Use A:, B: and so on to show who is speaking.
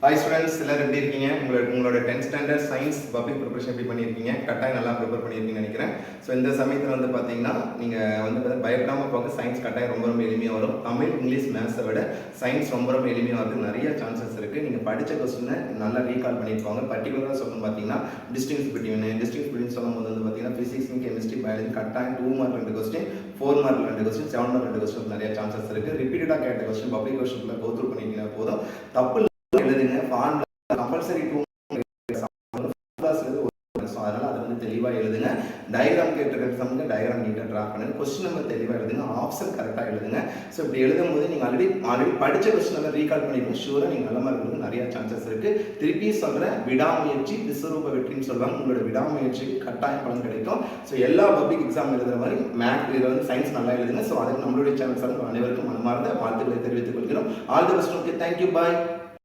A: Hi students, எல்லாரும் எப்படி இருக்கீங்க? உங்களோட 10th standard science public preparation எப்படி பண்ணியிருக்கீங்க? கட்டாயம் நல்லா ப்ரிப்பேர் பண்ணியிருக்கீங்கன்னு நினைக்கிறேன். ஸோ இந்த சமயத்தில் வந்து பார்த்தீங்கன்னா நீங்கள் வந்து பயப்படாமல் பார்க்க சயின்ஸ் கட்டாயம் ரொம்ப ரொம்ப எளிமையாக வரும். தமிழ், இங்கிலீஷ், மேத்ஸை விட சயின்ஸ் ரொம்ப ரொம்ப எளிமையாக வரது நிறைய சான்சஸ் இருக்குது. நீங்கள் படித்த கொஸ்டினை நல்லா ரீகால் பண்ணியிருப்பாங்க. பர்டிகுலராக சொல்லணும் பார்த்தீங்கன்னா டிஸ்டிங்ஸ் பிட்வீன் சொல்லும் போது வந்து பார்த்தீங்கன்னா ஃபிசிக்ஸ், கெமிஸ்ட்ரி, பயாலஜி கட்டாயம் 2 mark 2 question, 4 mark 2 question, 7 mark 2 question நிறைய சான்சஸ் இருக்குது. ரிப்பீட்டடாக கேட்ட கொஸ்டின் பப்ளிக் கொஸ்டினில் கோ த்ரூ பண்ணிட்டீங்கன்னா போதும். தப்பு எழுதுங்க. ஃபார்முலா கம்பல்சரி 2 அதனால அதை வந்து தெளிவாக எழுதுங்க. டயக்ராம் கேட்டிருக்கிற சமயங்க டயக்ராம் நீட்டாக ட்ரா பண்ணுங்க. கொஸ்டின் நம்பர் தெளிவாக எழுதுங்க. ஆப்ஷன் கரெக்டாக எழுதுங்க. ஸோ இப்படி எழுதும் போது நீங்கள் ஆல்ரெடி படித்த கொஸ்டின் எல்லாம் ரீகால் பண்ணிக்கணும். ஷூராக நீங்கள் நல்ல மார்க் எடுக்க நிறைய சான்சஸ் இருக்குது. திருப்பி சொல்கிறேன், விடாமுயற்சி விஸ்வரூப வெற்றின்னு சொல்லுவாங்க. உங்களோட விடாமுயற்சிக்கு கட்டாயம் பலன் கிடைக்கும். ஸோ எல்லா பப்ளிக் எக்ஸாம் எழுதுகிற மாதிரி மேத்ஸ் இதில் வந்து சயின்ஸ் நல்லா எழுதுங்க. ஸோ அதுக்கு நம்மளுடைய சேனல் சார் அனைவருக்கும் மனமார்ந்த வாழ்த்துக்களை தெரிவித்துக் கொள்கிறோம். All the best. Okay, thank you, bye.